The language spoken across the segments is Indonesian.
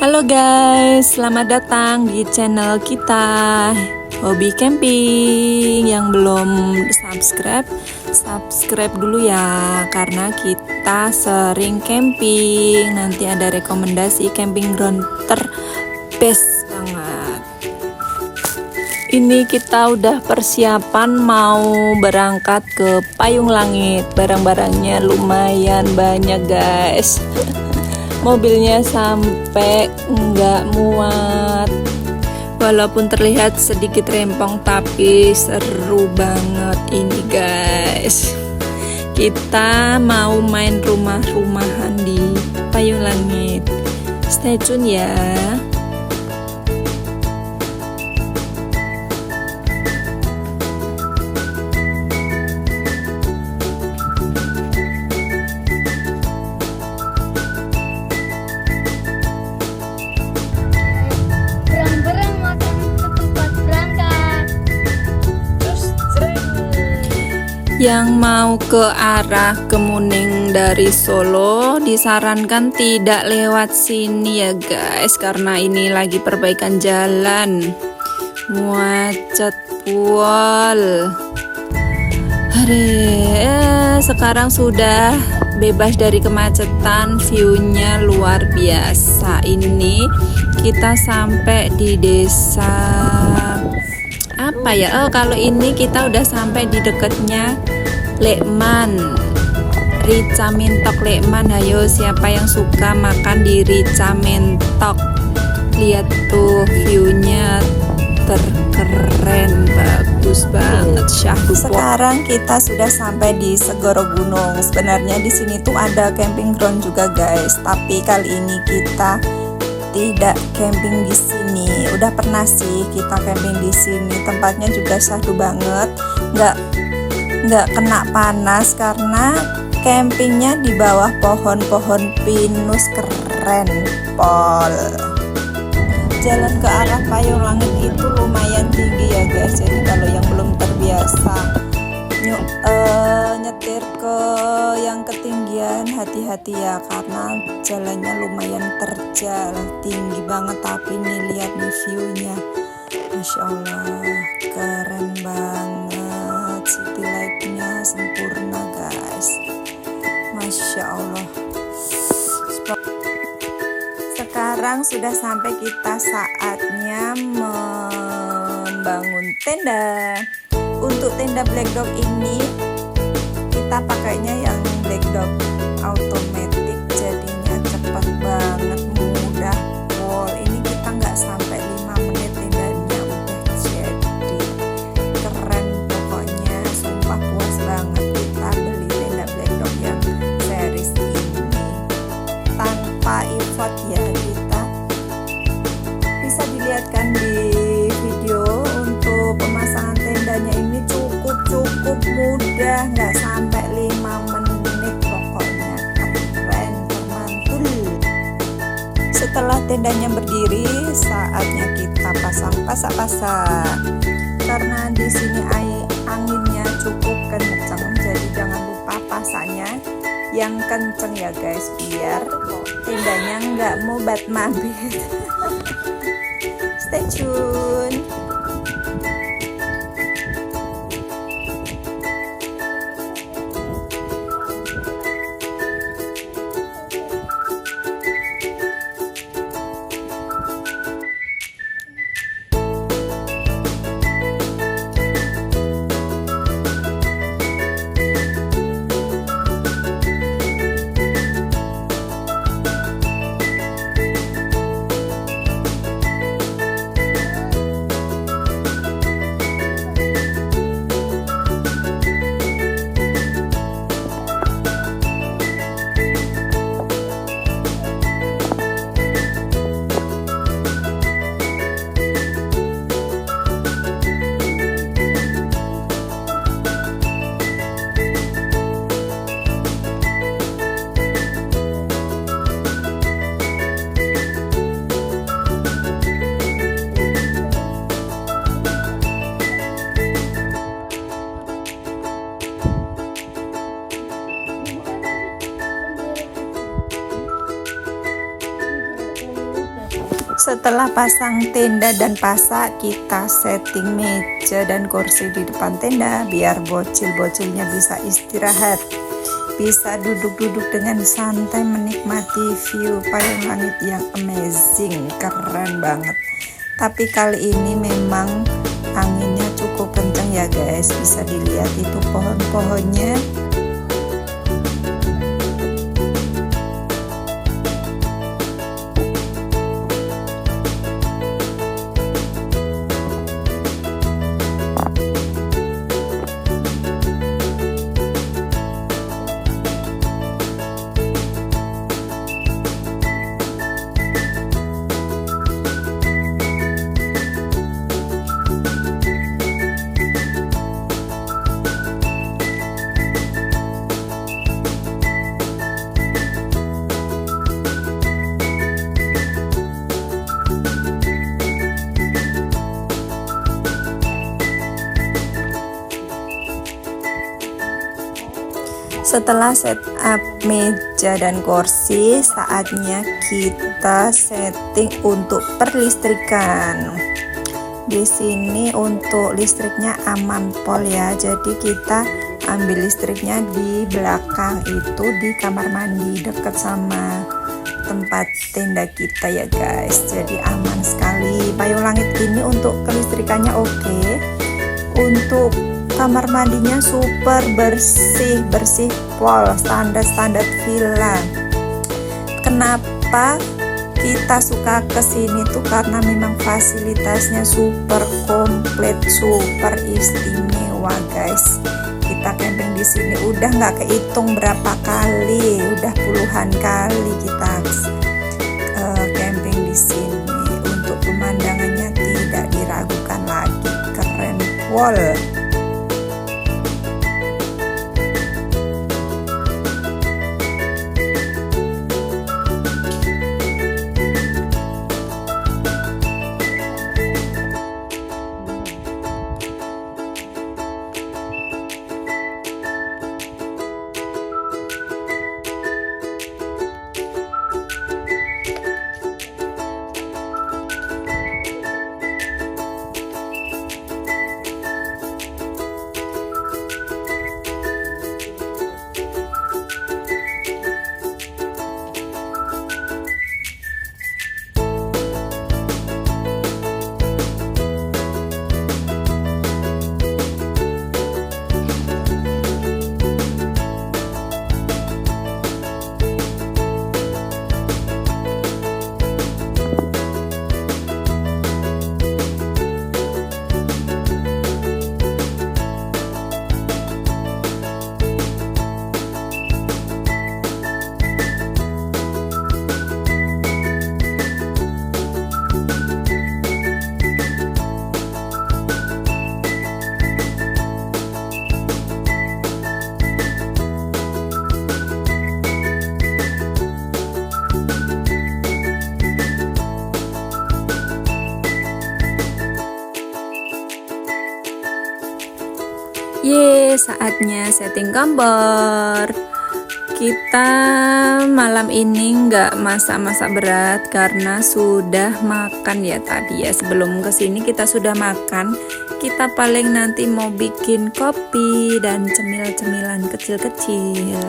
Halo guys, selamat datang di channel kita Hobi Camping. Yang belum subscribe dulu ya, karena kita sering camping. Nanti ada rekomendasi camping ground best banget. Ini kita udah persiapan mau berangkat ke Payung Langit. Barang-barangnya lumayan banyak guys. Mobilnya sampai nggak muat, walaupun terlihat sedikit rempong tapi seru banget ini guys. Kita mau main rumah-rumahan di Payung Langit. Stay tune ya. Yang mau ke arah Kemuning dari Solo disarankan tidak lewat sini ya guys, karena ini lagi perbaikan jalan, macet pol. Sekarang sudah bebas dari kemacetan, view-nya luar biasa. Ini kita sampai di desa apa ya? Oh, kalau ini kita udah sampai di dekatnya Lekman, Rica Mentok Lekman. Ayo, siapa yang suka makan di Rica Mentok? Lihat tuh view-nya terkeren, bagus banget, syahdu. Sekarang kita sudah sampai di Segoro Gunung. Sebenarnya di sini tuh ada camping ground juga guys, tapi kali ini kita tidak camping di sini. Udah pernah sih kita camping di sini. Tempatnya juga syahdu banget. Nggak kena panas karena campingnya di bawah pohon-pohon pinus, keren pol. Jalan ke arah Payung Langit itu lumayan tinggi ya guys. Jadi kalau yang belum terbiasa nyetir ke yang ketinggian, hati-hati ya, karena jalannya lumayan terjal, tinggi banget. Tapi nih lihat nih view-nya, masya Allah, keren banget. City light-nya sempurna guys, masya Allah. Sekarang sudah sampai kita saatnya membangun tenda. Untuk tenda Black Dog ini kita pakainya yang Black Dog automatic, jadinya cepat banget, mudah pol. Ini kita nggak sampai 5 menit tendanya udah jadi, keren pokoknya, sumpah puas banget kita beli tenda Black Dog yang series ini tanpa effort ya. Kita bisa dilihatkan di video. Untuk pemasangan tendanya ini cukup mudah, nggak sampai 5 menit, pokoknya keren, mantul. Setelah tendanya berdiri, saatnya kita pasang pasak-pasak. Karena di sini anginnya cukup kenceng, jadi jangan lupa pasaknya yang kenceng ya guys, biar tendanya nggak mubat mabit. Stay tune. Setelah pasang tenda dan pasak, kita setting meja dan kursi di depan tenda biar bocil-bocilnya bisa istirahat, bisa duduk-duduk dengan santai menikmati view payung langit yang amazing, keren banget. Tapi kali ini memang anginnya cukup kencang ya guys, bisa dilihat itu pohon-pohonnya. Setelah setup meja dan kursi, saatnya kita setting untuk perlistrikan. Di sini untuk listriknya aman pol ya, jadi kita ambil listriknya di belakang itu di kamar mandi dekat sama tempat tenda kita ya guys, jadi aman sekali. Payung langit ini untuk kelistrikannya oke. Untuk kamar mandinya super bersih pol, standar villa. Kenapa kita suka kesini tuh karena memang fasilitasnya super komplit, super istimewa guys. Kita camping di sini udah nggak kehitung berapa kali, udah puluhan kali kita camping di sini. Untuk pemandangannya tidak diragukan lagi, keren pol. Saatnya setting gambar. Kita malam ini nggak masak-masak berat karena sudah makan ya tadi ya. Sebelum kesini kita sudah makan. Kita paling nanti mau bikin kopi dan cemil-cemilan kecil-kecil.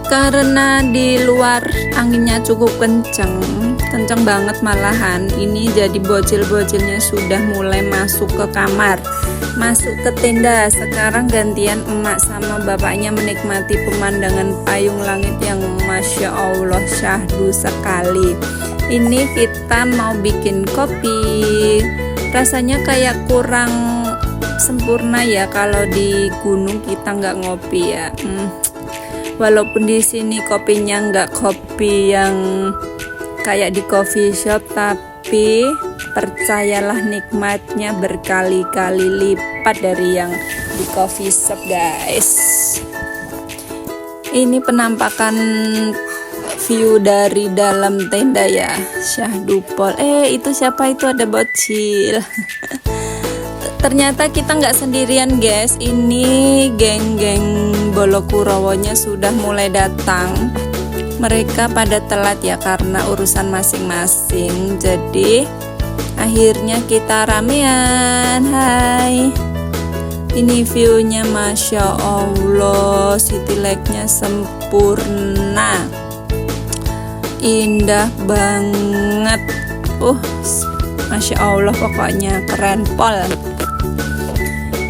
Karena di luar anginnya cukup kenceng banget malahan. Ini jadi bocil-bocilnya sudah mulai masuk ke kamar, masuk ke tenda. Sekarang gantian emak sama bapaknya menikmati pemandangan payung langit yang Masya Allah syahdu sekali. Ini kita mau bikin kopi. Rasanya kayak kurang sempurna ya kalau di gunung kita nggak ngopi ya. Walaupun di sini kopinya nggak kopi yang kayak di coffee shop, tapi percayalah nikmatnya berkali-kali lipat dari yang di coffee shop guys. Ini penampakan view dari dalam tenda ya, Syahdupol. Itu siapa itu, ada bocil. Ternyata kita nggak sendirian guys, ini geng-geng Bolokurowonya sudah mulai datang. Mereka pada telat ya karena urusan masing-masing, jadi akhirnya kita ramean. Hai, ini viewnya Masya Allah, city lake-nya sempurna, indah banget. Masya Allah, pokoknya keren pol.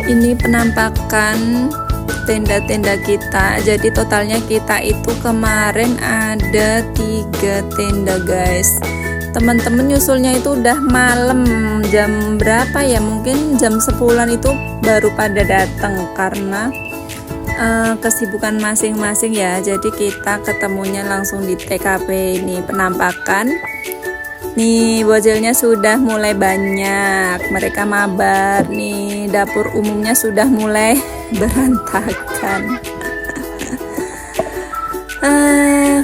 Ini penampakan tenda-tenda kita. Jadi totalnya kita itu kemarin ada 3 tenda guys. Teman-teman nyusulnya itu udah malam, jam berapa ya, mungkin jam 10-an itu baru pada datang karena kesibukan masing-masing ya. Jadi kita ketemunya langsung di TKP ini penampakan. Nih bocilnya sudah mulai banyak, mereka mabar. Nih dapur umumnya sudah mulai berantakan.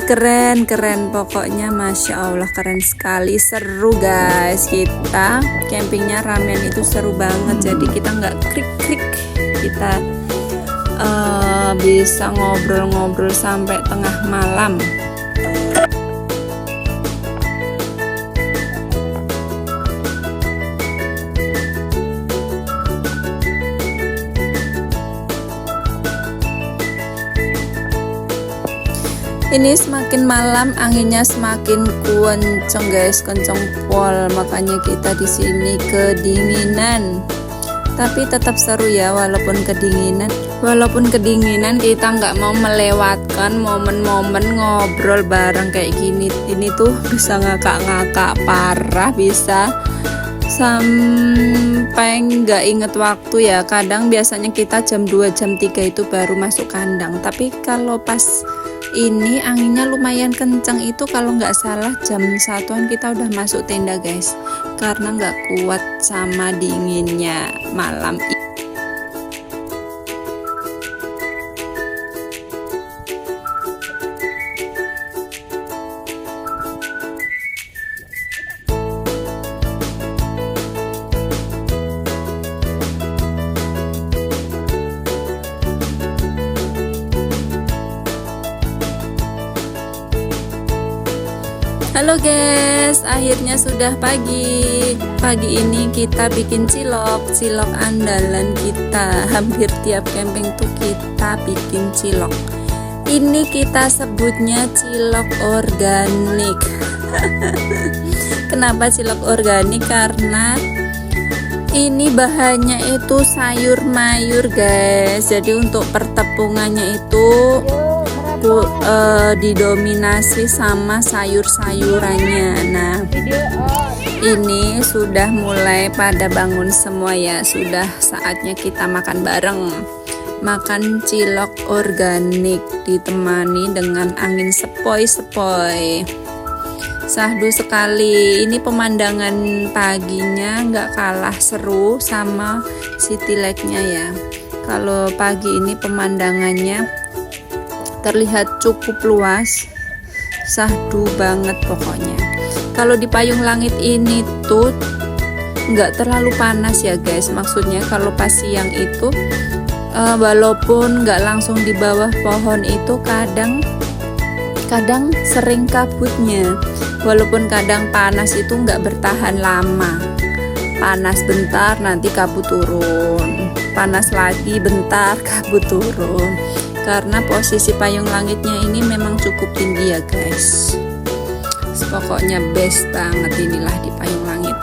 Keren pokoknya, Masya Allah keren sekali, seru guys. Kita campingnya ramen itu seru banget, jadi kita nggak krik-krik, kita bisa ngobrol-ngobrol sampai tengah malam. Ini semakin malam anginnya semakin kenceng guys, kenceng pol, makanya kita di sini kedinginan. Tapi tetap seru ya walaupun kedinginan. Walaupun kedinginan kita nggak mau melewatkan momen-momen ngobrol bareng kayak gini. Ini tuh bisa ngakak-ngakak parah, bisa sampai nggak inget waktu ya. Kadang biasanya kita jam 2 jam 3 itu baru masuk kandang. Tapi kalau pas ini anginnya lumayan kencang itu, kalau nggak salah jam 1-an kita udah masuk tenda guys, karena nggak kuat sama dinginnya malam ini. Halo guys, akhirnya sudah pagi. Pagi ini kita bikin cilok andalan kita. Hampir tiap camping tuh kita bikin cilok. Ini kita sebutnya cilok organik. Kenapa cilok organik? Karena ini bahannya itu sayur mayur guys. Jadi untuk pertepungannya itu didominasi sama sayur-sayurannya. Nah, ini sudah mulai pada bangun semua ya. Sudah saatnya kita makan bareng. Makan cilok organik ditemani dengan angin sepoi-sepoi. Sahdu sekali. Ini pemandangan paginya nggak kalah seru sama city lake-nya ya. Kalau pagi ini pemandangannya terlihat cukup luas, sahdu banget pokoknya. Kalau di payung langit ini tuh nggak terlalu panas ya guys. Maksudnya kalau pas siang itu walaupun nggak langsung di bawah pohon itu kadang sering kabutnya. Walaupun kadang panas itu nggak bertahan lama, panas bentar nanti kabut turun, panas lagi bentar kabut turun. Karena posisi payung langitnya ini memang cukup tinggi ya guys. Pokoknya best banget inilah di payung langit.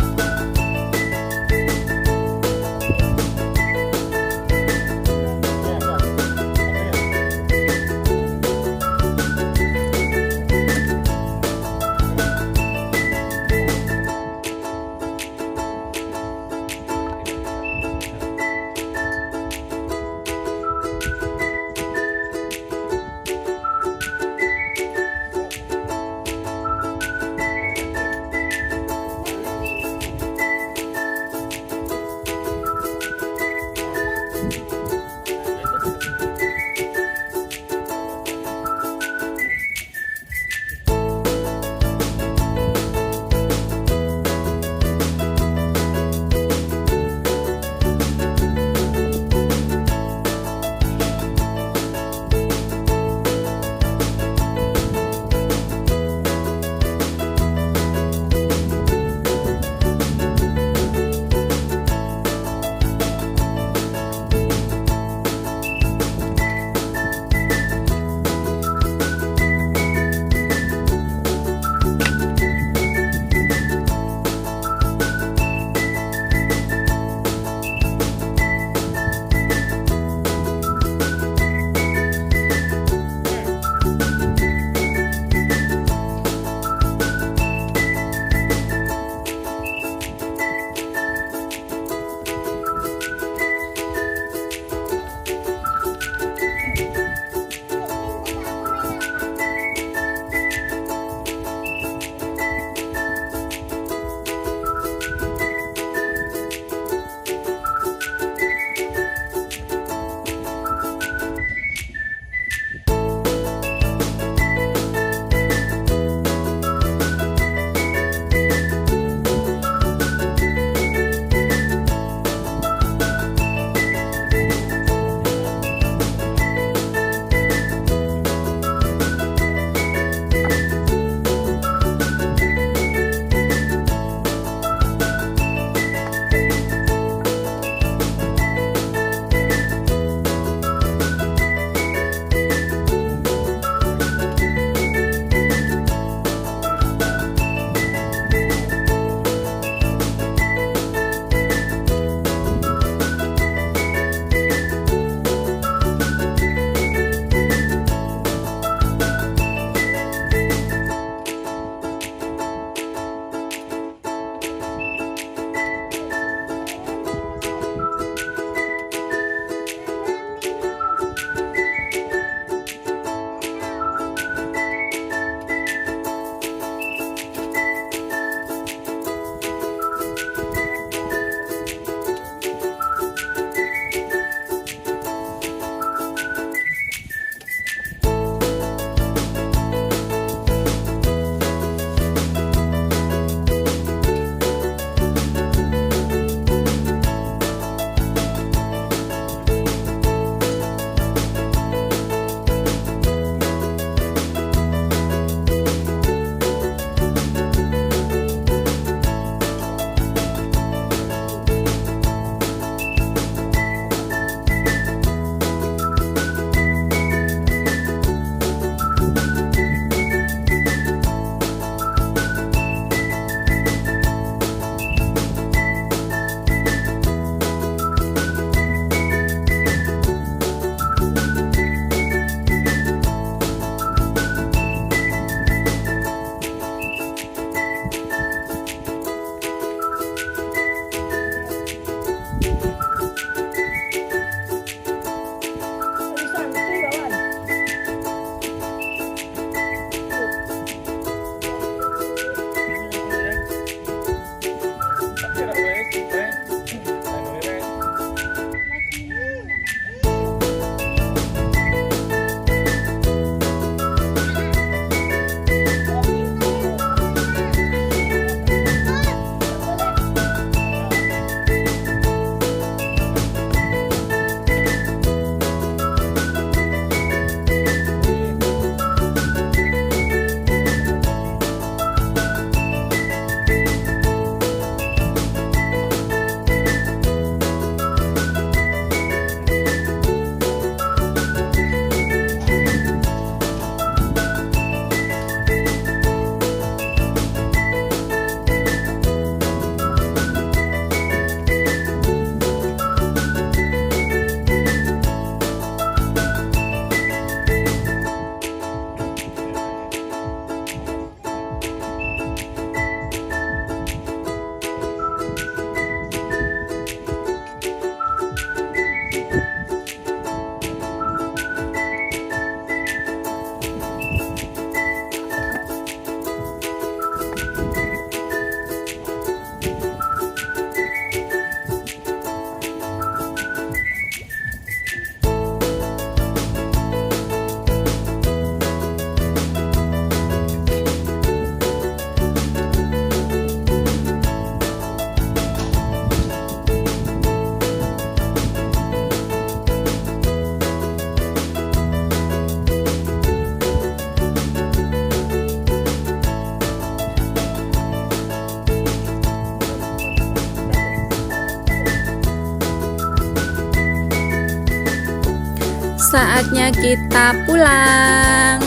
saatnya kita pulang.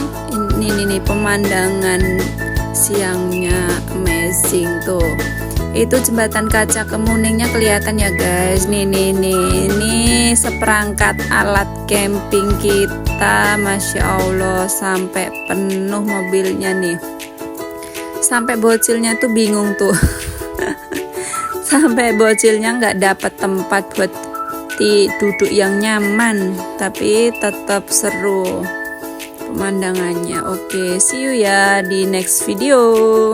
Ini nih pemandangan siangnya amazing tuh. Itu jembatan kaca kemuningnya kelihatan ya guys. Nih seperangkat alat camping kita, Masya Allah, sampai penuh mobilnya nih. Sampai bocilnya tuh bingung tuh. Sampai bocilnya nggak dapat tempat buat duduk yang nyaman, tapi tetap seru pemandangannya. Oke, see you ya di next video.